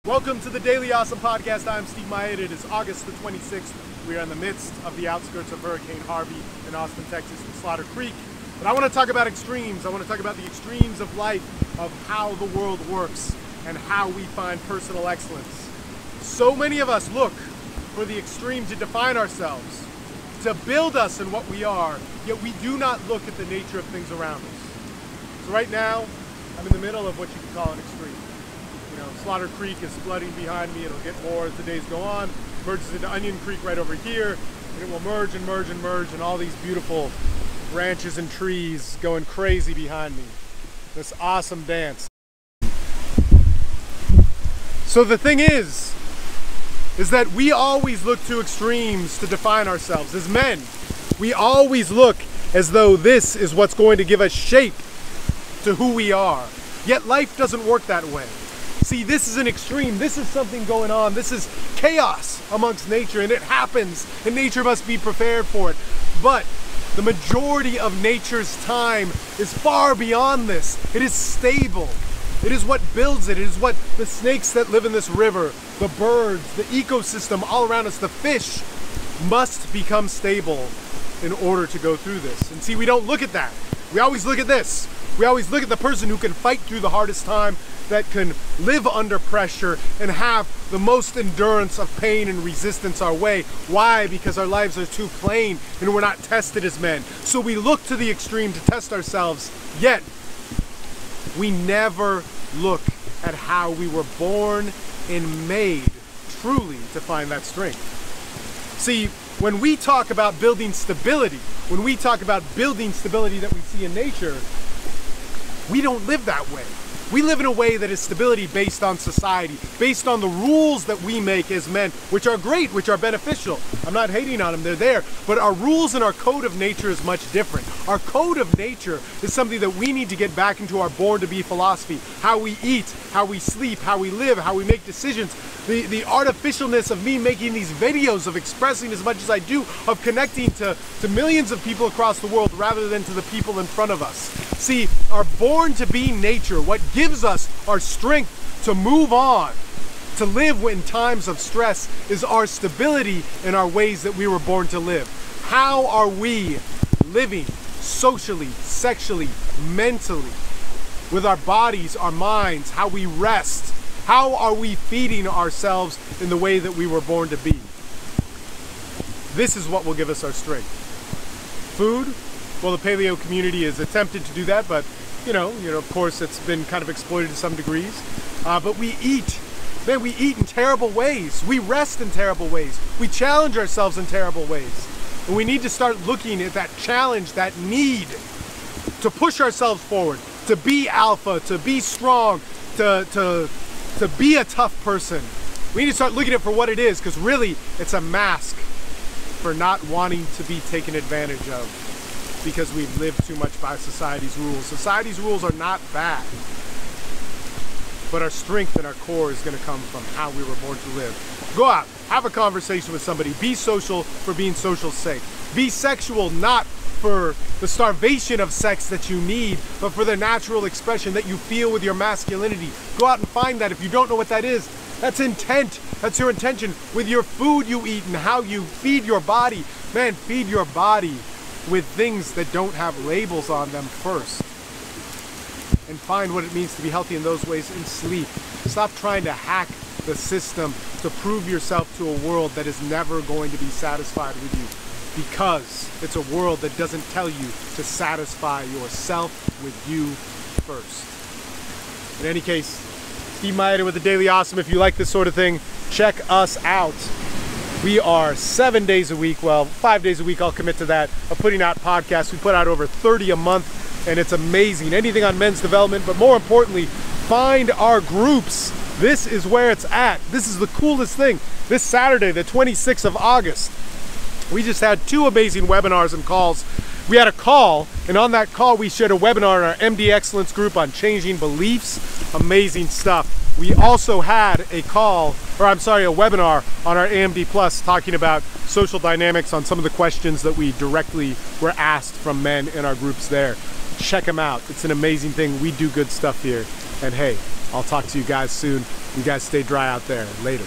Welcome to the Daily Awesome Podcast. I'm Steve Mayeda. It is August the 26th. We are in the midst of the outskirts of Hurricane Harvey in Austin, Texas, in Slaughter Creek. But I want to talk about extremes. I want to talk about the extremes of life, of how the world works, and how we find personal excellence. So many of us look for the extreme to define ourselves, to build us in what we are, yet we do not look at the nature of things around us. So right now, I'm in the middle of what you could call an extreme. Slaughter Creek is flooding behind me. It'll get more as the days go on. Merges into Onion Creek right over here, and it will merge and merge and merge, and all these beautiful branches and trees going crazy behind me. This awesome dance. So the thing is that we always look to extremes to define ourselves. As men, we always look as though this is what's going to give us shape to who we are. Yet life doesn't work that way. See, this is an extreme. This is something going on. This is chaos amongst nature, and it happens, and nature must be prepared for it. But the majority of nature's time is far beyond this. It is stable. It is what builds it. It is what the snakes that live in this river, the birds, the ecosystem all around us, the fish must become stable in order to go through this. And see, we don't look at that. We always look at this. We always look at the person who can fight through the hardest time, that can live under pressure and have the most endurance of pain and resistance our way. Why? Because our lives are too plain and we're not tested as men. So we look to the extreme to test ourselves, yet we never look at how we were born and made truly to find that strength. See, when we talk about building stability, that we see in nature, we don't live that way. We live in a way that is stability based on society, based on the rules that we make as men, which are great, which are beneficial. I'm not hating on them, they're there. But our rules and our code of nature is much different. Our code of nature is something that we need to get back into our born to be philosophy. How we eat, how we sleep, how we live, how we make decisions. The artificialness of me making these videos, of expressing as much as I do, of connecting to millions of people across the world rather than to the people in front of us. See, our born to be nature, what gives us our strength to move on, to live in times of stress, is our stability in our ways that we were born to live. How are we living socially, sexually, mentally, with our bodies, our minds, how we rest? How are we feeding ourselves in the way that we were born to be? This is what will give us our strength. Food, well, the paleo community has attempted to do that, but of course, it's been kind of exploited to some degrees. But we eat. Man, we eat in terrible ways. We rest in terrible ways. We challenge ourselves in terrible ways. And we need to start looking at that challenge, that need to push ourselves forward, to be alpha, to be strong, to be a tough person. We need to start looking at it for what it is, because really, it's a mask for not wanting to be taken advantage of, because we've lived too much by society's rules. Society's rules are not bad, but our strength and our core is going to come from how we were born to live. Go out, have a conversation with somebody. Be social for being social's sake. Be sexual not for the starvation of sex that you need, but for the natural expression that you feel with your masculinity. Go out and find that. If you don't know what that is, that's intent. That's your intention with your food you eat and how you feed your body. Man, feed your body with things that don't have labels on them first. And find what it means to be healthy in those ways, and sleep. Stop trying to hack the system to prove yourself to a world that is never going to be satisfied with you, because it's a world that doesn't tell you to satisfy yourself with you first. In any case, Steve Mayeda with the Daily Awesome. If you like this sort of thing, check us out. We are 7 days a week, well, 5 days a week, I'll commit to that, of putting out podcasts. We put out over 30 a month, and it's amazing. Anything on men's development, but more importantly, find our groups. This is where it's at. This is the coolest thing. This Saturday, the 26th of August, we just had 2 amazing webinars and calls. We had a call, and on that call, we shared a webinar in our MD Excellence group on changing beliefs. Amazing stuff. We also had a webinar on our AMD Plus talking about social dynamics on some of the questions that we directly were asked from men in our groups there. Check them out. It's an amazing thing. We do good stuff here. And hey, I'll talk to you guys soon. You guys stay dry out there. Later.